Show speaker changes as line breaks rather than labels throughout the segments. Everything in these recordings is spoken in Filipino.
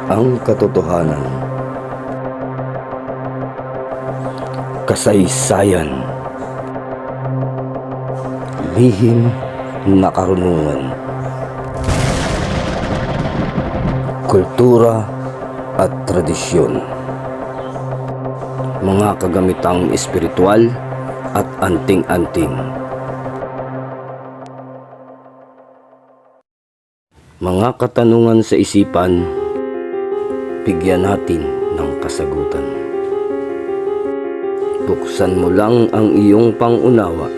ang katotohanan, kasaysayan, lihim na karunungan, kultura at tradisyon, mga kagamitang espiritual at anting-anting, mga katanungan sa isipan, bigyan natin ng kasagutan. Buksan mo lang ang iyong pangunawa,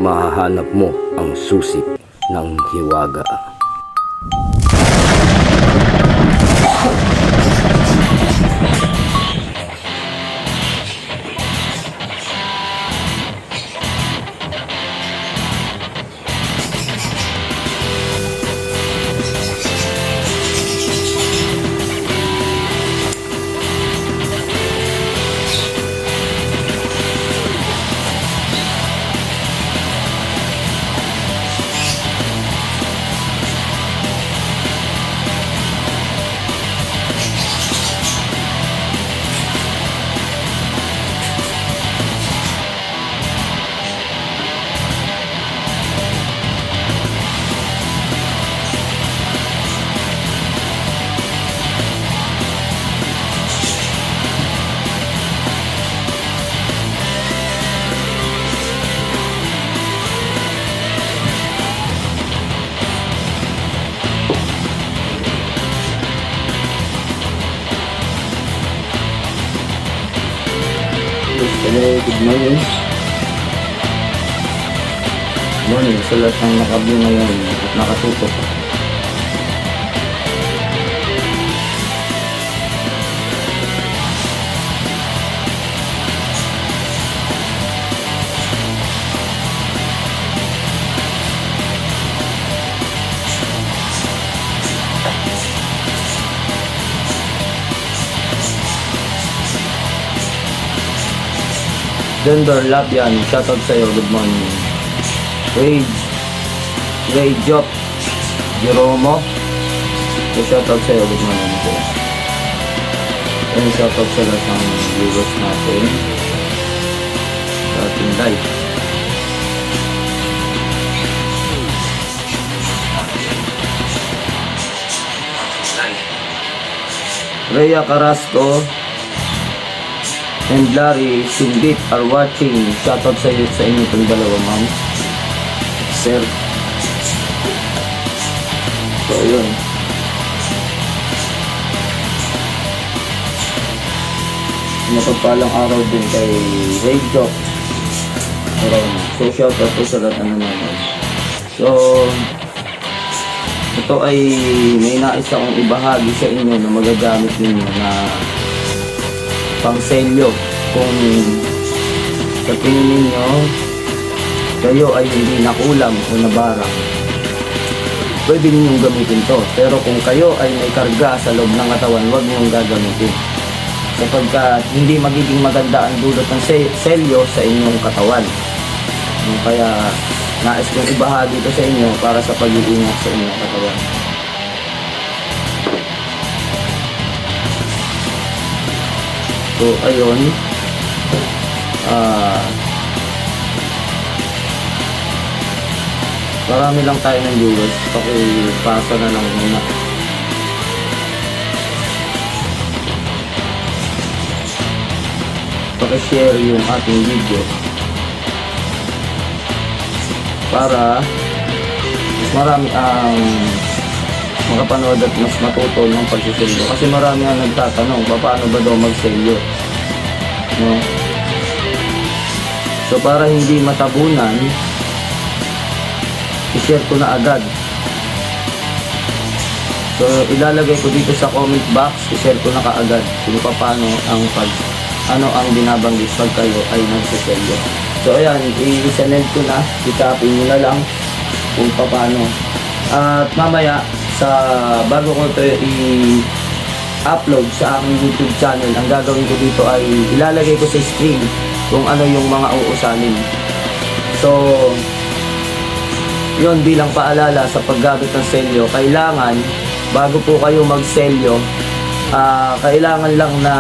mahahanap mo ang susi ng hiwaga.
Hello, good morning. Morning sa lahat ng nakablong ngayon at nakatutok. Dendor Labian, shoutout sa'yo, good morning. Ray Jop Jeromo, shoutout sa'yo, good morning po. And shoutout sa lahat ng viewers natin sa ating live. Rhea Carrasco and Larry Sindit are watching. Shoutout sa inyo itong dalawa, ma'am. Sir. So, ayun. Napagpalang araw din kay Ray Jock. So, shoutout po sa lahat ng nanonood. So, ito ay may nais akong ibahagi sa inyo na magagamit ninyo na pangselyo. Kung sa tingin ninyo kayo ay hindi nakulam o nabarang, pwede ninyong gamitin to. Pero kung kayo ay may karga sa loob ng katawan, huwag ninyong gagamitin, sapagkat hindi magiging maganda ang dulot ng selyo sa inyong katawan. Kaya nais kong ibahagi ito sa inyo para sa pag-iingat sa inyong katawan. So, ayun. Marami lang tayo ng viewers. Pakipasa na lang muna. Pakishare yung ating video para mas marami ang makapanood at mas matuto ng pagsiselyo. Kasi marami ang nagtatanong, paano ba daw magselyo? No? So, para hindi matabunan, i-share ko na agad. So, ilalagay ko dito sa comment box, i-share ko na kaagad kung paano ano ang binabanggit pag kayo ay nagsiselyo. So, ayan, i-send ko na, i-copy nyo na lang kung paano. At mamaya, bago ko ito i-upload sa aking YouTube channel, ang gagawin ko dito ay ilalagay ko sa screen kung ano yung mga uusalin. So, yun, bilang paalala sa paggamit ng selyo, kailangan bago po kayo magselyo Kailangan lang na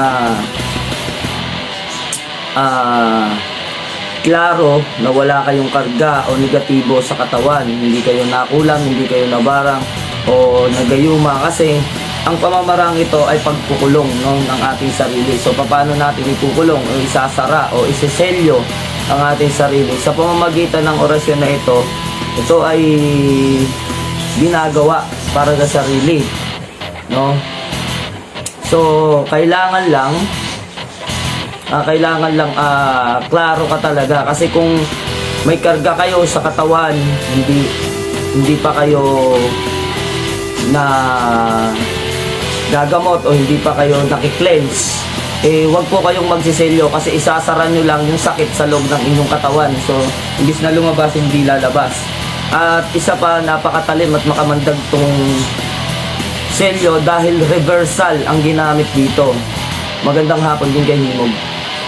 klaro na wala kayong karga o negatibo sa katawan. Hindi kayo nakulam, hindi kayo nabarang o nagayuma, kasi ang pamamaraan ito ay pagkukulong, no, ng ating sarili. So paano natin ikukulong o isasara o isiselyo ang ating sarili? Sa pamamagitan ng orasyon na ito ay ginagawa para sa sarili, no? So kailangan lang klaro ka talaga, kasi kung may karga kayo sa katawan, hindi pa kayo na gagamot o hindi pa kayo nakikleanse, wag po kayong magsiselyo, kasi isasara nyo lang yung sakit sa loob ng inyong katawan. So imbis na lumabas, hindi lalabas. At isa pa, napakatalim at makamandag tong selyo dahil reversal ang ginamit dito. Magandang hapon din kay Himog,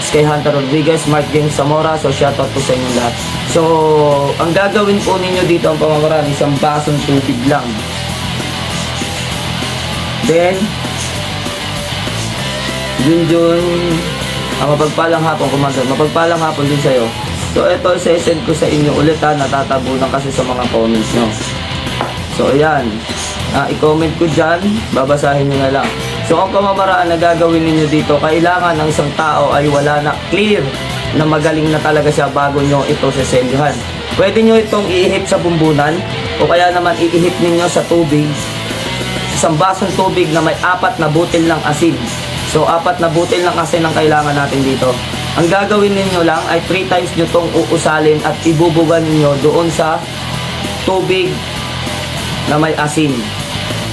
kay Hunter Rodriguez, Mark James Zamora. So shoutout po sa inyong lahat. So ang gagawin po ninyo dito, ang pamamaraan, isang basong tubig lang. Then Junjun, mapagpalang hapon, Commander, mapagpalang hapon din sa'yo. So ito, isa-send ko sa inyo ulit, natatabunan kasi sa mga comments nyo. So ayan, i-comment ko dyan, babasahin nyo na lang. So ang pamamaraan na gagawin ninyo dito, kailangan ng isang tao ay wala na, clear na magaling na talaga siya bago nyo ito seselyohan. Pwede nyo itong iihip sa bumbunan, o kaya naman iihip ninyo sa tubig, isang basong tubig na may 4 na butil ng asin. So 4 na butil ng asin ang kailangan natin dito. Ang gagawin ninyo lang ay 3 times nyo itong uusalin at ibubugan ninyo doon sa tubig na may asin.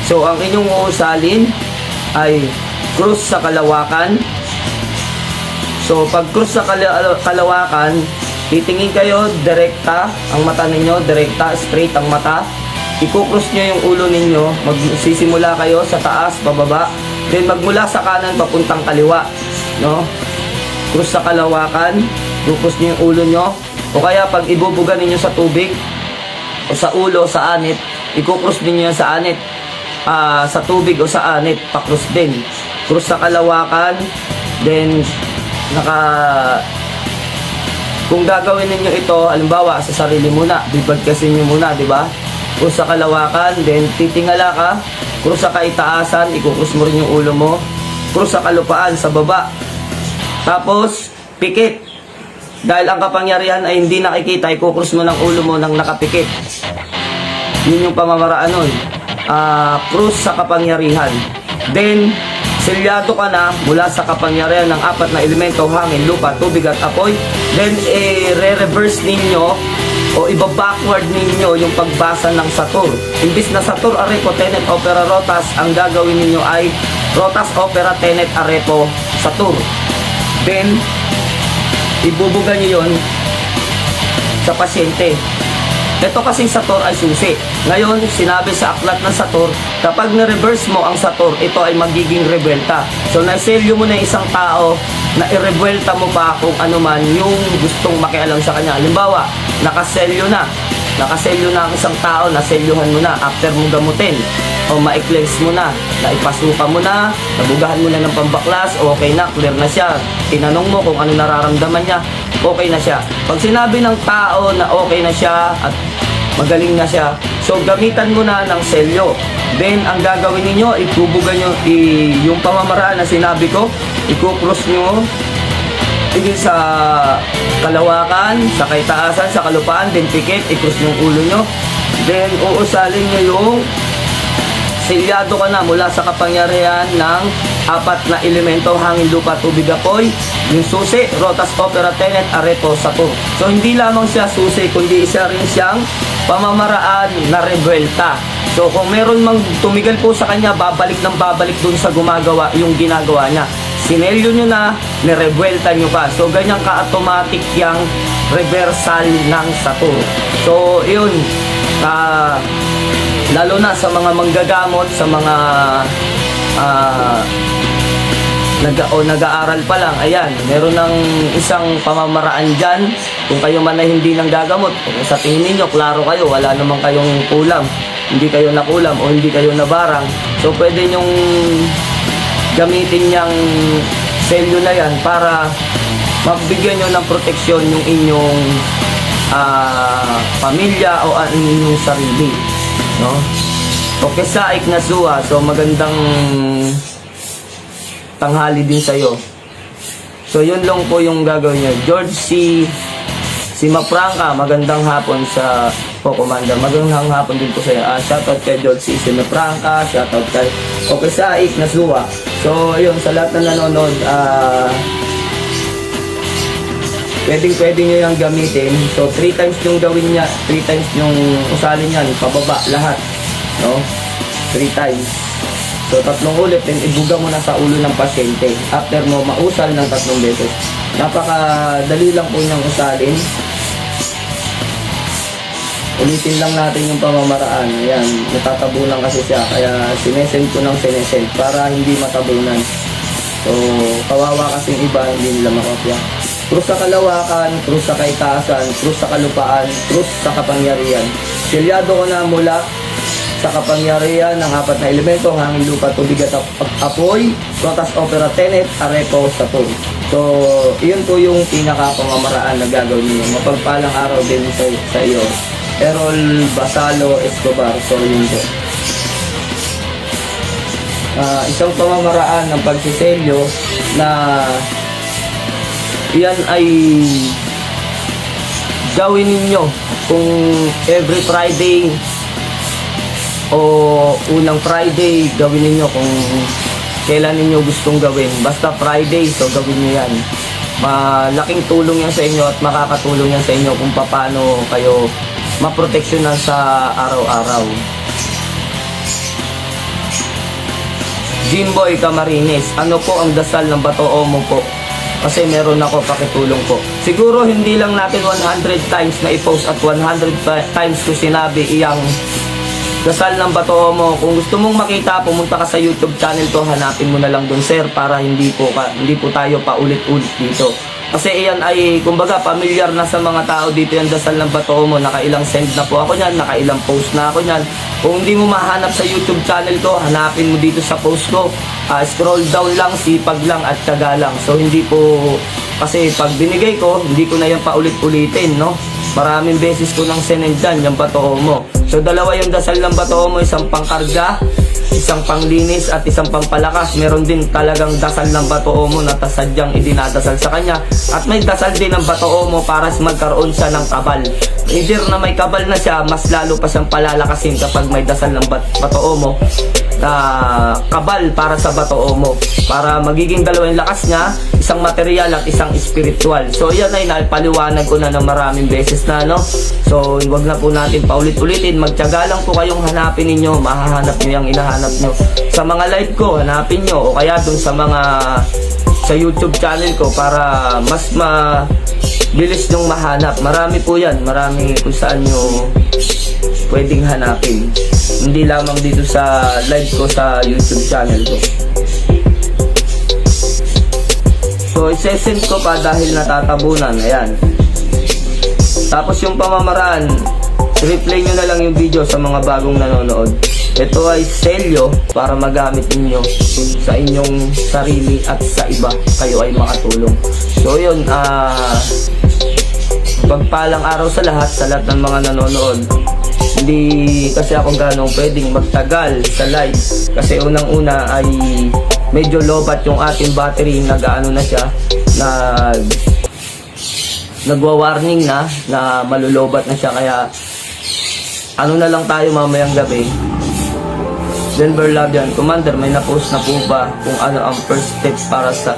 So ang inyong uusalin ay cross sa kalawakan. So pag cross sa kalawakan, titingin kayo direkta, ang mata ninyo direkta, straight ang mata. I-cross nyo yung ulo ninyo, magsisimula kayo sa taas, pababa, then magmula sa kanan papuntang kaliwa, no? Cross sa kalawakan, i-cross nyo yung ulo nyo, o kaya pag ibubuga ninyo sa tubig o sa ulo, sa anit, i-cross ninyo sa anit, sa tubig o sa anit, pa-cross din. Cross sa kalawakan, then kung gagawin ninyo ito, halimbawa sa sarili muna, bibagkasin nyo muna, di ba? Cross sa kalawakan, then titingala ka, cross sa kaitaasan, i-cross mo rin yung ulo mo, cross sa kalupaan, sa baba, tapos pikit. Dahil ang kapangyarihan ay hindi nakikita, i-cross mo ng ulo mo nang nakapikit. Yun yung pamamaraan nun. Cross sa kapangyarihan. Then selyado ka na mula sa kapangyarihan ng 4 na elemento, hangin, lupa, tubig at apoy. Then re-reverse ninyo o iba-backward ninyo yung pagbasa ng Satur. Imbis na Satur, Arepo, Tenet, Opera, Rotas, ang gagawin ninyo ay Rotas, Opera, Tenet, Arepo, Satur. Then ibubuga nyo yun sa pasyente. Ito kasing Satur ay susi. Ngayon, sinabi sa aklat ng Satur, kapag na-reverse mo ang Satur, ito ay magiging rebelta. So, naiselyo mo na isang tao na i-rebelta mo pa kung ano man yung gustong makialam sa kanya. Halimbawa, nakaselyo na ang isang tao, naselyuhan mo na after mo gamutin o ma-cleanse mo na, naipasuka mo na, nabugahan mo na ng pambaklas, okay na, clear na siya. Tinanong mo kung ano nararamdaman niya, okay na siya. Pag sinabi ng tao na okay na siya at magaling na siya, so gamitan mo na ng selyo. Then ang gagawin niyo, ibubugan niyo yung pamamaraan na sinabi ko, i-cross niyo sa kalawakan, sa kaitaasan, sa kalupaan, then pikit, i-cross niyo yung ulo niyo. Then uusalin niyo yung selyado ka na mula sa kapangyarihan ng 4 na elemento, hangin, lupa, tubig, apoy, yung susi, Rotas, Opera, Tenet, Arepo, Satur. So hindi lamang siya susi, kundi isa rin siyang pamamaraan na rebelta. So kung meron mang tumigal po sa kanya, babalik ng babalik dun sa gumagawa yung ginagawa niya. Sinelyo nyo na, nirebelta nyo pa. So ganyan ka-automatic yung reversal ng Satur. So yun, lalo na sa mga manggagamot, sa mga nag-aaral pa lang, ayan, meron ng isang pamamaraan dyan. Kung kayo man ay hindi nang gagamot, kung sa tingin ninyo, klaro kayo, wala namang kayong kulam, hindi kayo nakulam o hindi kayo nabarang, so pwede nyong gamitin niyang selyo na yan para magbigyan nyo ng proteksyon yung inyong pamilya o ang inyong sarili, no? Okay, Saik na Suha, so magandang tanghali din sa'yo. So yun lang po yung gagawin niya. George si Mapranca, magandang hapon sa Commander. Magandang hapon din po sa'yo. Shoutout kay George si Mapranca, shoutout kay Okay Saik na Suha. So ayun, sa lahat na nanonood, pwede nyo yung gamitin. So 3 times yung gawin niya, 3 times yung usalin yan, pababa lahat, no? 3 times. So 3 ulit, then ibuga mo na sa ulo ng pasyente after mo mausal ng 3 beses. Napakadali lang po niyang usalin. Ulitin lang natin yung pamamaraan. Ayan, natatabunan kasi siya, kaya sinesend ko ng sinesend para hindi matabunan. So kawawa kasi yung iba, hindi nila makopya. Krus sa kalawakan, krus sa kaitaasan, krus sa kalupaan, krus sa kapangyarihan. Silyado ko na mula sa kapangyarihan ng 4 na elemento, hangin, lupa, tubig at apoy, protas, opera, tenet, arepo, saturn. So, iyon po yung pinaka-pamamaraan na gagawin niyo. Mapagpalang araw din sa iyo. Errol Basalo Escobar, so yun po. Isang pamamaraan ng pagsiselyo na yan ay gawin ninyo kung every Friday o unang Friday, gawin ninyo kung kailan ninyo gustong gawin. Basta Friday, so gawin nyo yan. Malaking tulong yan sa inyo at makakatulong yan sa inyo kung paano kayo maproteksyonan sa araw-araw. Jimboy Camarines, ano po ang dasal ng Bato Omo po? Kasi meron ako, pakitulong po. Siguro hindi lang natin 100 times na i-post at 100 times ko sinabi iyang dasal ng Bato Omo. Kung gusto mong makita, pumunta ka sa YouTube channel ko, hanapin mo na lang dun, sir, para hindi po tayo paulit-ulit dito. Kasi iyan ay, kumbaga, familiar na sa mga tao dito yung dasal ng Bato Omo. Nakailang send na po ako niyan, nakailang post na ako niyan. Kung hindi mo mahanap sa YouTube channel ko, hanapin mo dito sa post ko. Scroll down lang, sipag lang at tiyaga lang. So hindi po, kasi pag binigay ko, hindi ko na yan paulit-ulitin, no? Maraming beses ko nang sinend dyan, yung Bato Omo. So dalawa yung dasal ng Bato Omo, isang pangkarga, isang panglinis at isang pangpalakas. Meron din talagang dasal ng Bato Omo na sadyang idinadasal sa kanya. At may dasal din ng Bato Omo para magkaroon siya ng kabal. Either na may kabal na siya, mas lalo pa siyang palalakasin kapag may dasal ng Bato Omo. Kabal para sa Bato Omo. Para magiging dalawa yung lakas niya, isang material at isang spiritual. So yan ay napaliwanag ko na ng maraming beses na, no? So wag na po natin paulit-ulitin. Magtiyaga lang po kayong hanapin ninyo. Mahahanap nyo yung inahanap nyo. Sa mga live ko, hanapin nyo. O kaya dun sa YouTube channel ko para mas bilis nyong mahanap. Marami po yan. Marami kung saan nyo pwedeng hanapin. Hindi lamang dito sa live ko sa YouTube channel ko. So, isesend ko pa dahil natatabunan. Ayan. Tapos yung pamamaraan, replay nyo na lang yung video sa mga bagong nanonood. Ito ay selyo para magamit ninyo sa inyong sarili at sa iba. Kayo ay makatulong. So, yun. Pagpalang araw sa lahat ng mga nanonood. Hindi kasi ako ganong pwedeng magtagal sa live. Kasi unang-una ay medyo lobat yung ating battery, nag-ano na siya, nagwa-warning na malulobat na siya, kaya ano na lang tayo mamayang gabi. Denver Labian, Commander, may na-post na po ba kung ano ang first step para sa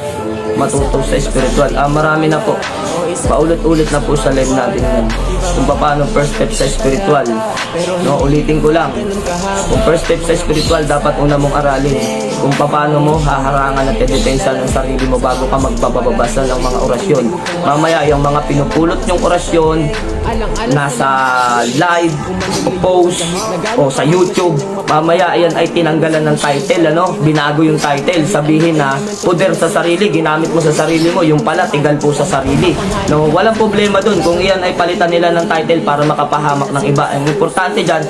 matuto sa spiritual? Marami na po. Paulit-ulit na po sa live natin yan. Kung paano first step sa spiritual. No, ulitin ko lang. Kung first step sa spiritual, dapat una mong aralin kung paano mo haharangan at depensa ng sarili mo bago ka magbababasa ng mga orasyon. Mamaya, yung mga pinupulot yung orasyon, nasa live o post o sa YouTube, mamaya yan ay tinanggalan ng title, ano? Binago yung title, sabihin na poder sa sarili, ginamit mo sa sarili mo, yung pala tigal po sa sarili, no? Walang problema dun kung iyan ay palitan nila ng title para makapahamak ng iba. Ang importante dyan,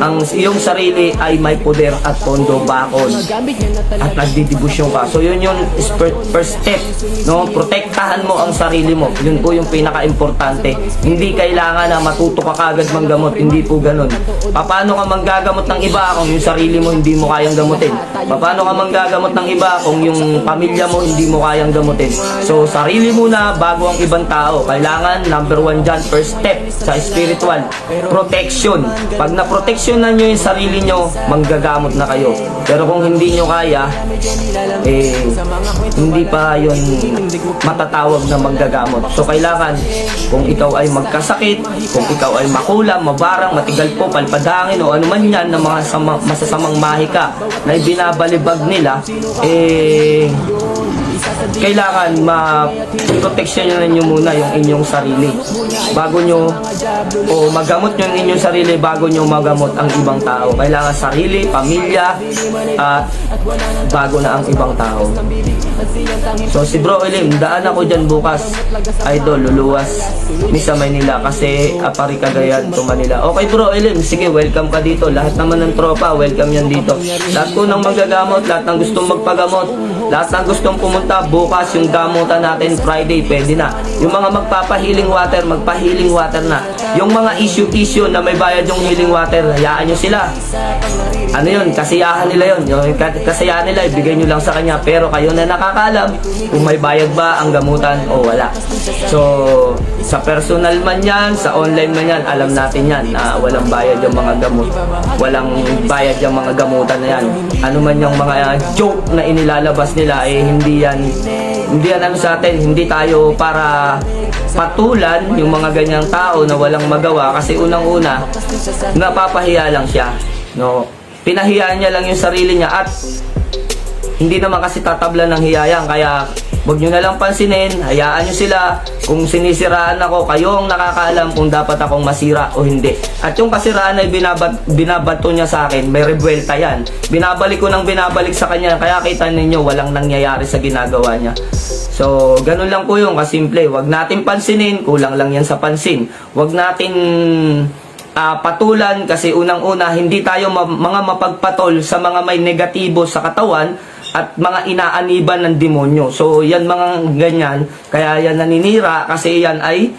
ang iyong sarili ay may poder at pondo bakod at nagdidibusyon ka. So yun yung first step, no? Protektahan mo ang sarili mo, yun po yung pinaka-importante. Hindi kailangan na matuto ka kagad manggamot, hindi po ganun. Paano ka manggagamot ng iba kung yung sarili mo hindi mo kayang gamutin? Paano ka manggagamot ng iba kung yung pamilya mo hindi mo kayang gamutin? So sarili muna bago ang ibang tao. Kailangan number 1 dyan, first step sa spiritual, protection. Pag naproteksyonan nyo yung sarili nyo, manggagamot na kayo. Pero kung hindi nyo kaya, hindi pa yun matatawag na manggagamot. So kailangan, kung ikaw ay magkasakit, kung ikaw ay makulam, mabarang, matigal po, palpadangin o ano man yan na mga masasamang mahika na ibinabalibag nila, kailangan ma-proteksyonan nyo muna yung inyong sarili bago nyo o magamot nyo yung inyong sarili bago nyo magamot ang ibang tao. Kailangan sarili, pamilya at bago na ang ibang tao. So si Bro Elim, daan ako dyan bukas, idol, luluwas ni sa Manila kasi Apari Cagayan to Manila. Okay Bro Elim, sige, welcome ka dito. Lahat naman ng tropa, welcome yan dito. Lahat po ng magagamot, lahat ng gustong magpagamot, lahat ng gustong pumunta bukas, yung gamutan natin Friday, pwede na. Yung mga magpapahealing water, magpa-healing water na. Yung mga issue na may bayad yung healing water, hayaan nyo sila. Ano yun, kasiyahan nila yun. Yung kasiyahan nila, ibigay nyo lang sa kanya. Pero kayo na nakakalam kung may bayad ba ang gamutan o wala. So, sa personal man yan, sa online man yan, alam natin yan na walang bayad yung mga gamot. Walang bayad yung mga gamutan na yan. Ano man yung mga joke na inilalabas nila, hindi yan ano sa atin. Hindi tayo para patulan yung mga ganyang tao na walang magawa kasi unang-una napapahiya lang siya, no? Pinahiyaan niya lang yung sarili niya at hindi naman kasi tatablan ng hiyayan, kaya wag nyo na lang pansinin, hayaan nyo sila. Kung sinisiraan ako, kayo ang nakakaalam kung dapat akong masira o hindi. At yung kasiraan ay binabato niya sa akin, may rebuelta yan. Binabalik ko ng binabalik sa kanya, kaya kita ninyo walang nangyayari sa ginagawa niya. So, ganun lang po yung kasimple. Wag natin pansinin, kulang lang yan sa pansin. Wag natin patulan kasi unang-una hindi tayo mga mapagpatol sa mga may negatibo sa katawan at mga inaaniban ng demonyo. So yan mga ganyan, kaya yan naninira kasi yan ay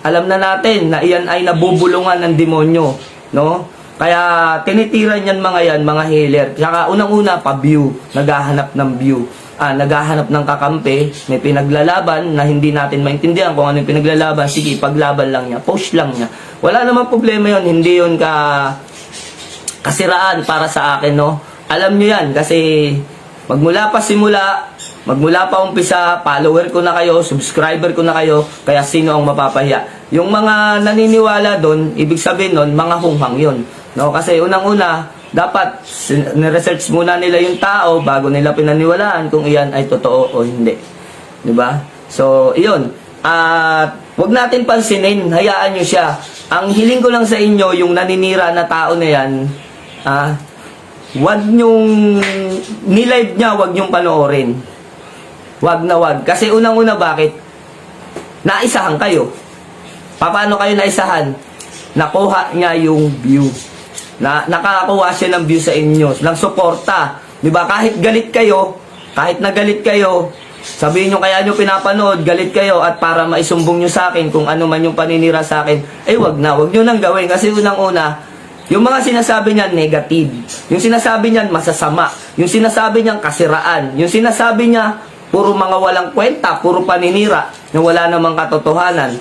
alam na natin na yan ay nabubulungan ng demonyo, no? Kaya tinitiran yan mga healer. Saka unang-una pa-view, naghahanap ng view. Naghahanap ng kakampi, may pinaglalaban na hindi natin maintindihan kung ano yung pinaglalaban. Sige, paglaban lang niya, post lang niya. Wala namang problema yon, hindi yun kasiraan para sa akin, no? Alam nyo yan, kasi magmula pa umpisa, follower ko na kayo, subscriber ko na kayo, kaya sino ang mapapahiya? Yung mga naniniwala doon, ibig sabihin nun, mga hunghang yun, no? Kasi unang-una, dapat ni-research muna nila yung tao bago nila pinaniwalaan kung iyan ay totoo o hindi. Diba? So, iyon. At wag natin pansinin, hayaan nyo siya. Ang hiling ko lang sa inyo, yung naninira na tao na yan, wag nyong nilive niya, wag nyong panoorin. Wag na wag. Kasi unang-una, bakit? Naisahan kayo. Paano kayo naisahan? Nakuha niya yung view. Nakakuha siya ng view sa inyo, ng suporta. Diba? Kahit galit kayo, kahit nagalit kayo, sabihin nyo kaya nyo pinapanood, galit kayo at para maisumbong nyo sa akin kung ano man yung paninira sa akin, wag nyo nang gawin. Kasi unang-una, yung mga sinasabi niyan negative, yung sinasabi niyan masasama, yung sinasabi niyan kasiraan, yung sinasabi niya puro mga walang kwenta, puro paninira na wala namang katotohanan,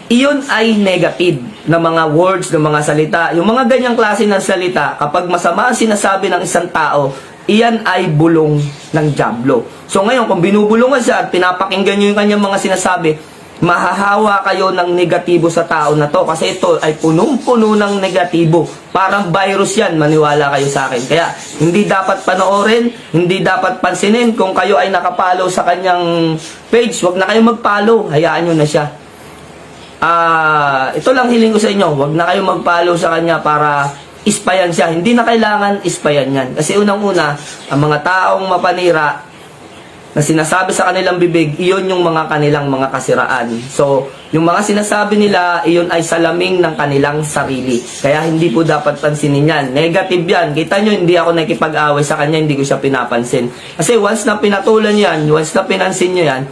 iyon ay negative na mga words, na mga salita. Yung mga ganyang klase ng salita, kapag masama ang sinasabi ng isang tao, iyan ay bulong ng dyablo. So ngayon, kung binubulungan siya at pinapakinggan nyo yung kanyang mga sinasabi, mahahawa kayo ng negatibo sa tao na to. Kasi ito ay punong-puno ng negatibo. Parang virus yan, maniwala kayo sa akin. Kaya hindi dapat panoorin, hindi dapat pansinin. Kung kayo ay nakapollow sa kanyang page, wag na kayo mag-follow. Hayaan nyo na siya. ito lang hiling ko sa inyo, wag na kayong mag-follow sa kanya para ispayan siya. Hindi na kailangan ispayan yan. Kasi unang-una, ang mga taong mapanira na sinasabi sa kanilang bibig, iyon yung mga kanilang mga kasiraan. So, yung mga sinasabi nila, iyon ay salaming ng kanilang sarili. Kaya hindi po dapat pansinin yan. Negative yan. Kita nyo, hindi ako nakipag-away sa kanya, hindi ko siya pinapansin. Kasi once na pinatulan yan, once na pinansin nyo yan,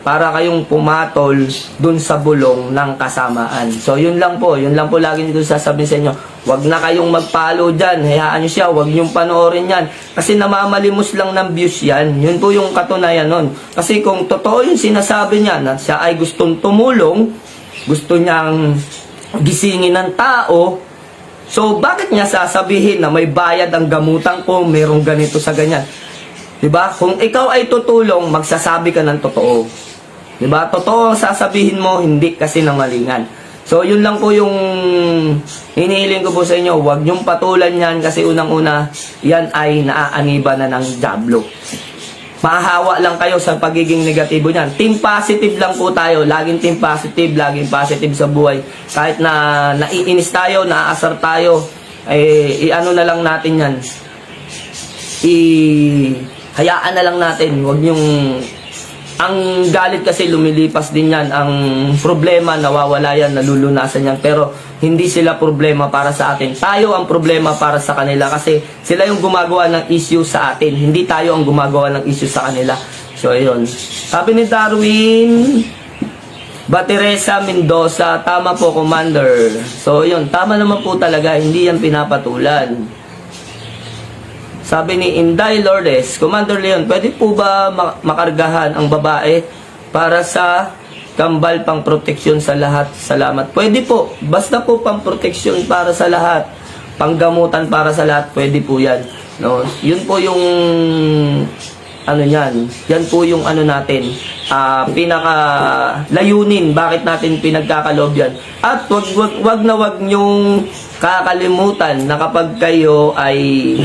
para kayong pumatol dun sa bulong ng kasamaan. So, yun lang po lagi dito sasabihin sa inyo. Huwag na kayong mag-follow dyan. Hayaan nyo siya. Huwag nyong panoorin yan. Kasi namamalimos lang ng views yan. Yun po yung katunayan nun. Kasi kung totoo yung sinasabi niya na siya ay gustong tumulong, gusto niyang gisingin ng tao, so bakit niya sasabihin na may bayad ang gamutan ko, merong ganito sa ganyan? Diba? Kung ikaw ay tutulong, magsasabi ka ng totoo. Diba? Totoo ang sasabihin mo, hindi kasi nangalingan. So, yun lang po yung hinihiling ko po sa inyo. Huwag niyong patulan yan kasi unang-una, yan ay naaaniba na ng diablo. Mahahawa lang kayo sa pagiging negatibo niyan. Team positive lang po tayo. Laging team positive, laging positive sa buhay. Kahit na naiinis tayo, naaasar tayo, i-ano na lang natin yan. Hayaan na lang natin. Huwag niyong... Ang galit kasi lumilipas din yan. Ang problema, nawawala yan, nalulunasan yan. Pero hindi sila problema para sa atin. Tayo ang problema para sa kanila kasi sila yung gumagawa ng issue sa atin. Hindi tayo ang gumagawa ng issue sa kanila. So, ayun. Sabi ni Darwin Bateresa Mendoza, tama po, Commander. So, yun. Tama naman po talaga. Hindi yan pinapatulan. Sabi ni Inday Lourdes, Commander Leon, pwede po ba makargahan ang babae para sa kambal pang proteksyon sa lahat? Salamat. Pwede po. Basta po pang proteksyon para sa lahat. Panggamutan para sa lahat. Pwede po yan. No? Yun po yung ano yan. Yan po yung ano natin. Pinaka layunin. Bakit natin pinagkakaloob yan. At wag na wag nyong kakalimutan na kapag kayo ay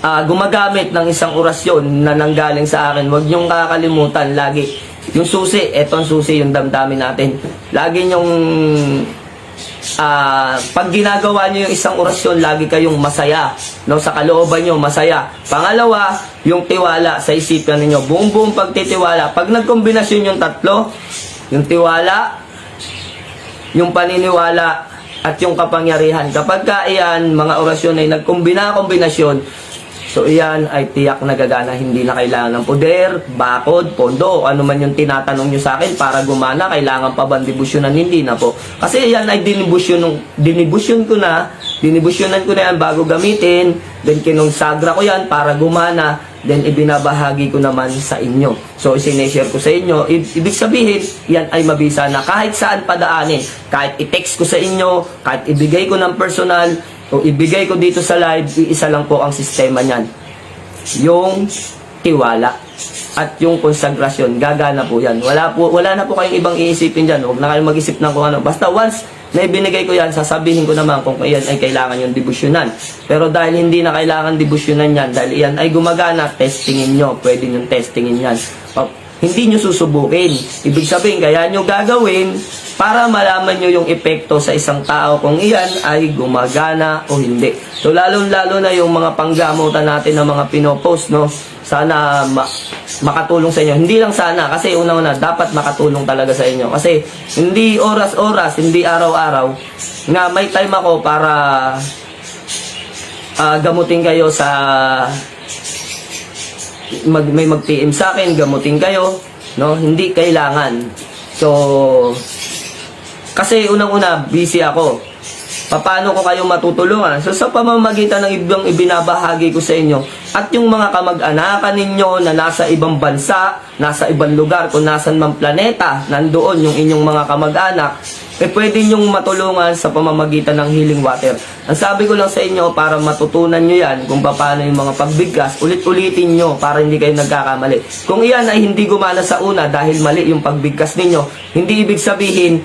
gumagamit ng isang orasyon na nanggaling sa akin, huwag niyong kakalimutan lagi. Yung susi, etong susi, yung damdamin natin. Lagi niyong, pag ginagawa niyo yung isang orasyon, lagi kayong masaya. No? Sa kalooban niyo, masaya. Pangalawa, yung tiwala sa isipan niyo. Buong pagtitiwala. Pag nagkombinasyon yung tatlo, yung tiwala, yung paniniwala, at yung kapangyarihan. Kapag iyan, mga orasyon ay nagkombinasyon, so, iyan ay tiyak na gagana. Hindi na kailangan ng poder, bakod, pondo, o ano man yung tinatanong nyo sa akin para gumana. Kailangan pa ba dibusyonan? Hindi na po. Kasi iyan ay dinibusyonan ko na yan bago gamitin. Then, kinonsagra ko yan para gumana. Then, ibinabahagi ko naman sa inyo. So, isineshare ko sa inyo. Ibig sabihin, yan ay mabisa na kahit saan padaanin. Kahit i-text ko sa inyo, kahit ibigay ko ng personal, o ibigay ko dito sa live, isa lang po ang sistema niyan. Yung tiwala at yung konsagrasyon, gagana po yan. Wala na po kayong ibang iisipin dyan. Huwag na kayong mag-isip ng kung ano. Basta once na ibinigay ko yan, sasabihin ko naman kung yan ay kailangan yung dibusyonan. Pero dahil hindi na kailangan dibusyonan yan, dahil yan ay gumagana, testingin nyo. Pwede nyo testingin yan. Hindi nyo susubukin. Ibig sabihin, kaya nyo gagawin para malaman nyo yung epekto sa isang tao kung iyan ay gumagana o hindi. So, lalo-lalo na yung mga panggamutan natin na mga pinopost, no? Sana makatulong sa inyo. Hindi lang sana, kasi una-una, dapat makatulong talaga sa inyo. Kasi hindi oras-oras, hindi araw-araw, nga may time ako para gamutin kayo sa... may mag-PM sa akin, gamutin kayo, no? Hindi kailangan. So, kasi unang-una, busy ako. Paano ko kayo matutulungan? So, sa pamamagitan ng ibang ibinabahagi ko sa inyo, at yung mga kamag-anakan ninyo na nasa ibang bansa, nasa ibang lugar, kung nasan mang planeta, nandoon yung inyong mga kamag-anak, pwede nyong matulungan sa pamamagitan ng healing water. Ang sabi ko lang sa inyo, para matutunan nyo yan, kung paano yung mga pagbigkas, ulit-ulitin nyo para hindi kayo nagkakamali. Kung iyan ay hindi gumana sa una dahil mali yung pagbigkas ninyo, hindi ibig sabihin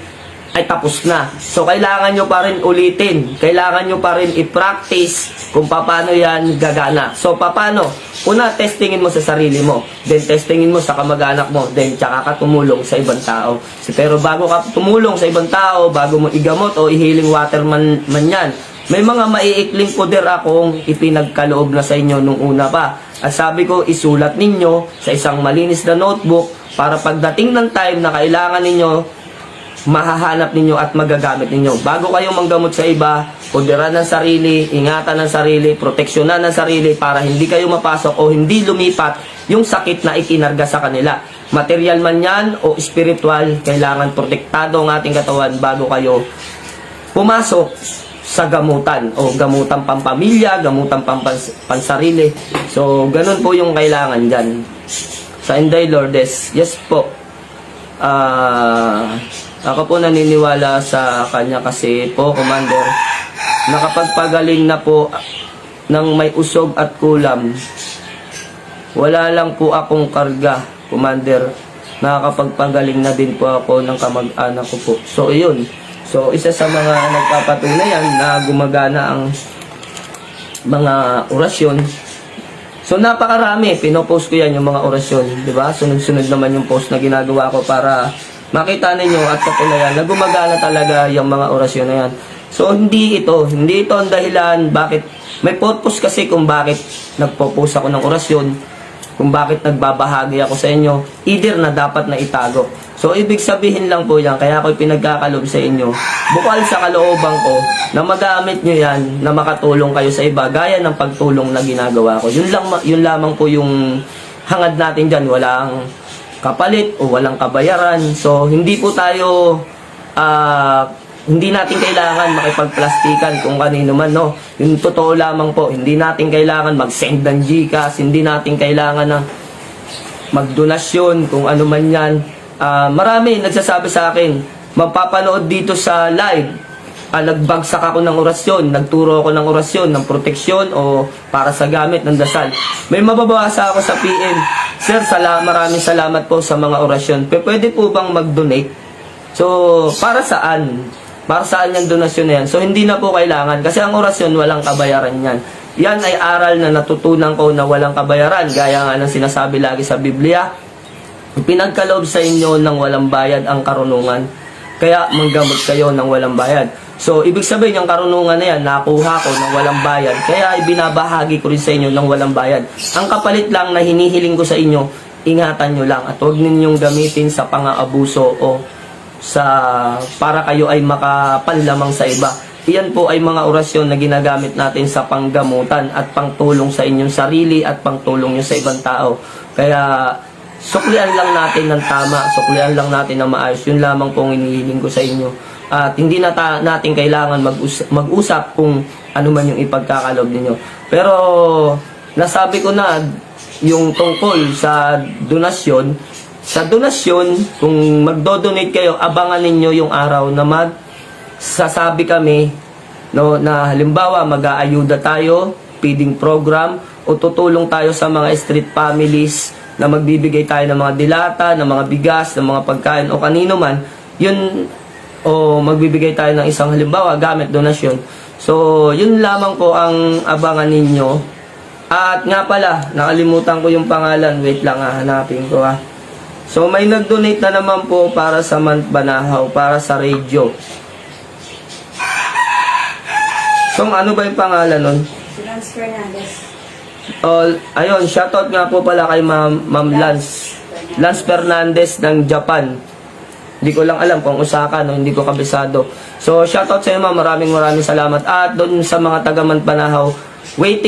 ay tapos na. So, kailangan nyo pa rin ulitin. Kailangan nyo pa rin i-practice kung paano yan gagana. So, paano? Una, testingin mo sa sarili mo. Then, testingin mo sa kamag-anak mo. Then, tsaka ka tumulong sa ibang tao. Pero bago ka tumulong sa ibang tao, bago mo igamot o i-healing water man yan, may mga maiikling poder akong ipinagkaloob na sa inyo nung una pa. At sabi ko, isulat ninyo sa isang malinis na notebook para pagdating ng time na kailangan ninyo, mahahanap ninyo at magagamit ninyo. Bago kayong manggamot sa iba, poderan ng sarili, ingatan ng sarili, proteksyonan ng sarili para hindi kayo mapasok o hindi lumipat yung sakit na ikinarga sa kanila. Material man yan o spiritual, kailangan protektado ang ating katawan bago kayo pumasok sa gamutan o gamutang pampamilya, gamutang pansarili. So, ganun po yung kailangan dyan. Sa Inday Lourdes, yes po. Ako po naniniwala sa kanya kasi po, Commander, nakapagpagaling na po ng may usog at kulam. Wala lang po akong karga, Commander. Nakakapagpagaling na din po ako ng kamag-anak ko po. So, yun. So, isa sa mga nagpapatunay yan na gumagana ang mga orasyon. So, napakarami. Pinopost ko yan yung mga orasyon. Diba? Sunod-sunod naman yung post na ginagawa ko para makita ninyo at katunayan na gumagana talaga yung mga orasyon na yan. So, hindi ito ang dahilan bakit, may purpose kasi kung bakit nagpo-post ako ng orasyon, kung bakit nagbabahagi ako sa inyo, either na dapat na itago. So, ibig sabihin lang po yan, kaya ako pinagkakalob sa inyo, bukal sa kalooban ko, na magamit nyo yan, na makatulong kayo sa iba, gaya ng pagtulong na ginagawa ko. Yun lamang po yung hangad natin dyan, walang kapalit o walang kabayaran. So, hindi po tayo, hindi natin kailangan makipagplastikan kung kanino man, no? Yung totoo lamang po, hindi natin kailangan mag-send ng Gcash, hindi natin kailangan ng magdonasyon, kung ano man yan. Marami nagsasabi sa akin, magpapanood dito sa live, nagbagsak ako ng orasyon, nagturo ako ng orasyon, ng proteksyon o para sa gamit ng dasal. May mababasa ako sa PM, Sir, maraming salamat po sa mga orasyon. Pwede po bang mag-donate? So, para saan? Para saan yung donasyon na yan? So, hindi na po kailangan. Kasi ang orasyon, walang kabayaran yan. Yan ay aral na natutunan ko na walang kabayaran. Gaya nga ng sinasabi lagi sa Biblia, pinagkaloob sa inyo ng walang bayad ang karunungan. Kaya manggamot kayo ng walang bayad. So, ibig sabihin, yung karunungan na yan, nakuha ko ng walang bayad. Kaya ibinabahagi ko rin sa inyo ng walang bayad. Ang kapalit lang na hinihiling ko sa inyo, ingatan nyo lang. At huwag ninyong gamitin sa pang-aabuso o para kayo ay makapanlamang sa iba. Iyan po ay mga orasyon na ginagamit natin sa panggamutan at pangtulong sa inyong sarili at pangtulong nyo sa ibang tao. Kaya, suklian lang natin ng tama, suklian lang natin ng maayos. Yun lamang pong hinihiling ko sa inyo. At hindi natin kailangan mag-usap kung ano man yung ipagkakalob ninyo. Pero nasabi ko na yung tungkol sa donasyon. Sa donasyon, kung magdo-donate kayo, abangan ninyo yung araw na magsasabi kami, no, na halimbawa mag-aayuda tayo, feeding program, o tutulong tayo sa mga street families na magbibigay tayo ng mga dilata, ng mga bigas, ng mga pagkain o kanino man, yun, o magbibigay tayo ng isang halimbawa gamit donasyon. So, yun lamang po ang abangan ninyo. At nga pala, nakalimutan ko yung pangalan. Wait lang, hanapin ko . So, may nag-donate na naman po para sa Mount Banahaw, para sa radio. So, ano ba yung pangalan nun?
Lance Fernandez.
Ayun, shoutout nga po pala kay Ma'am Lance Fernandez ng Japan. Hindi ko lang alam kung Osaka, no? Hindi ko kabisado. So, shoutout sa inyo, ma'am. Maraming salamat. At doon sa mga taga Manpanahaw, wait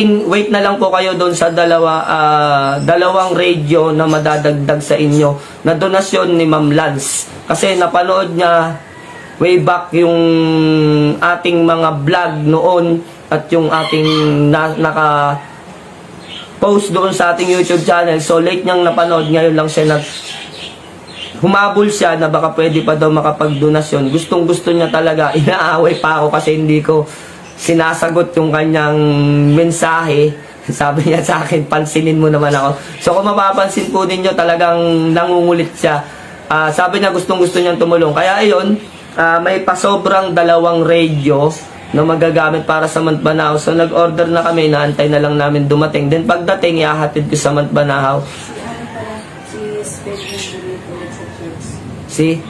na lang po kayo doon sa dalawang radio na madadagdag sa inyo na donasyon ni Ma'am Lance. Kasi napanood niya way back yung ating mga vlog noon at yung ating naka-post doon sa ating YouTube channel. So, late niyang napanood. Ngayon lang siya humabol siya na baka pwede pa daw makapagdonasyon. Gustong-gusto niya talaga. Inaaway pa ako kasi hindi ko sinasagot yung kanyang mensahe. Sabi niya sa akin, pansinin mo naman ako. So kung mapapansin po ninyo, talagang nangungulit siya. Sabi niya gustong-gusto niyang tumulong. Kaya ayun, may pasobrang 2 radio na magagamit para sa Mantbanahaw. So nag-order na kami, naantay na lang namin dumating. Then pagdating, ihahatid ko sa Mantbanahaw. Si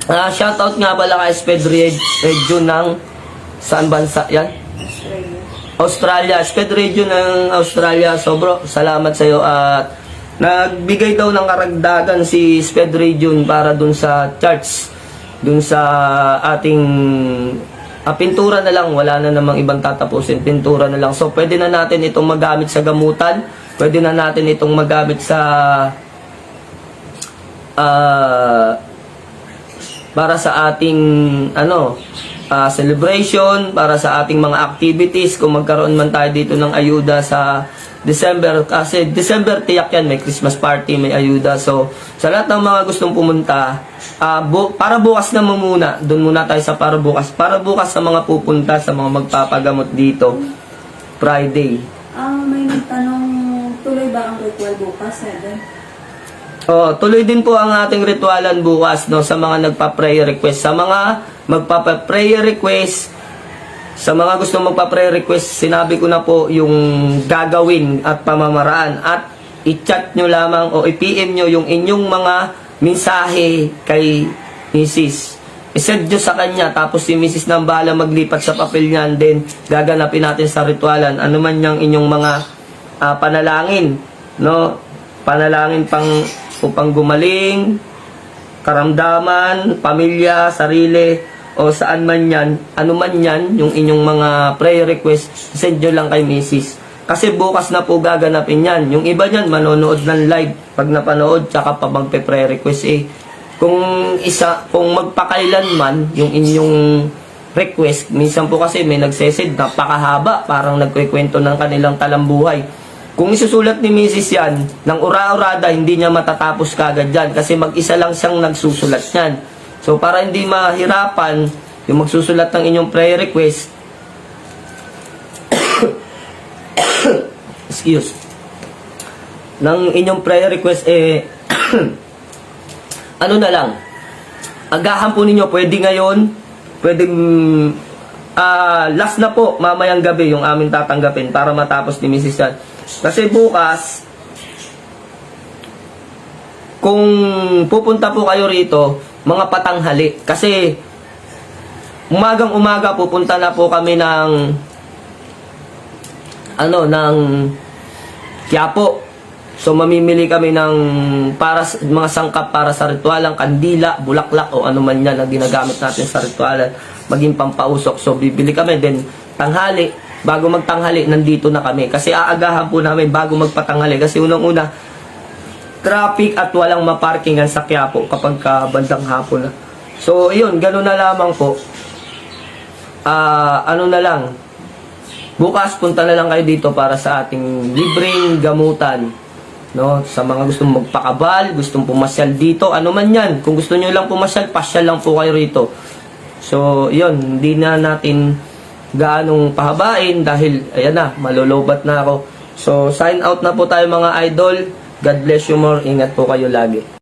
shoutout nga pala kay Sped Radio ng saan bansa yan? Australia. Sped Radio ng Australia. So bro, salamat sa iyo at nagbigay daw ng karagdagan si Sped Radio para dun sa church, dun sa ating pintura na lang, wala na namang ibang tatapusin, pintura na lang. So pwede na natin itong magamit sa gamutan, pwede na natin itong magamit sa para sa ating celebration, para sa ating mga activities, kung magkaroon man tayo dito ng ayuda sa December, kasi December tiyak yan, may Christmas party, may ayuda. So sa lahat ng mga gustong pumunta, para bukas na muna, doon muna tayo sa para bukas sa mga pupunta, sa mga magpapagamot dito Friday.
May nagtanong, tuloy ba ang ritual bukas, 7?
Tuloy din po ang ating ritualan bukas, no, sa mga nagpa-prayer request. Sa mga magpapa-prayer request, sa mga gusto magpa-prayer request, sinabi ko na po yung gagawin at pamamaraan. At i-chat nyo lamang o i-PM nyo yung inyong mga mensahe kay Mrs. I-send nyo sa kanya, tapos si Mrs. nang bahala maglipat sa papel niyan, then gaganapin natin sa ritualan. Ano man yung inyong mga panalangin, no? Panalangin upang gumaling, karamdaman, pamilya, sarili, o saan man yan, ano man yan, yung inyong mga prayer request, send nyo lang kay Mrs. Kasi bukas na po gaganapin yan. Yung iba nyan, manonood ng live pag napanood, tsaka pa magpe-prayer request Kung magpakailan man yung inyong request, minsan po kasi may nagsesid, napakahaba, parang nagkikwento ng kanilang talambuhay. Kung isusulat ni Mrs. yan, ng ura-urada, hindi niya matatapos kagad yan. Kasi mag-isa lang siyang nagsusulat yan. So, para hindi mahirapan, yung magsusulat ng inyong prayer request, excuse, ng inyong prayer request, ano na lang, agahan po ninyo, pwede ngayon, pwedeng, last na po, mamayang gabi, yung aming tatanggapin, para matapos ni Mrs. yan. Kasi bukas, kung pupunta po kayo rito, mga patanghali. Kasi, umagang-umaga pupunta na po kami ng Quiapo. So, mamimili kami ng mga sangkap para sa ritualang, kandila, bulaklak, o ano man yan na ginagamit natin sa ritualan, maging pampausok. So, bibili kami. Then, tanghali, bago magtanghali, nandito na kami. Kasi aagahan po namin bago magpatanghali. Kasi unang-una, traffic at walang maparkingan sa Quiapo kapag bandang hapon na. So, yun, gano'n na lamang po. Na lang, bukas punta na lang kayo dito para sa ating libreng gamutan. No? Sa mga gustong magpakabal, gustong pumasyal dito, ano man yan. Kung gusto nyo lang pumasyal, pasyal lang po kayo rito. So, yun, hindi na natin gaanong pahabain dahil, ayan na, malolobat na ako. So, sign out na po tayo mga idol. God bless you more. Ingat po kayo lagi.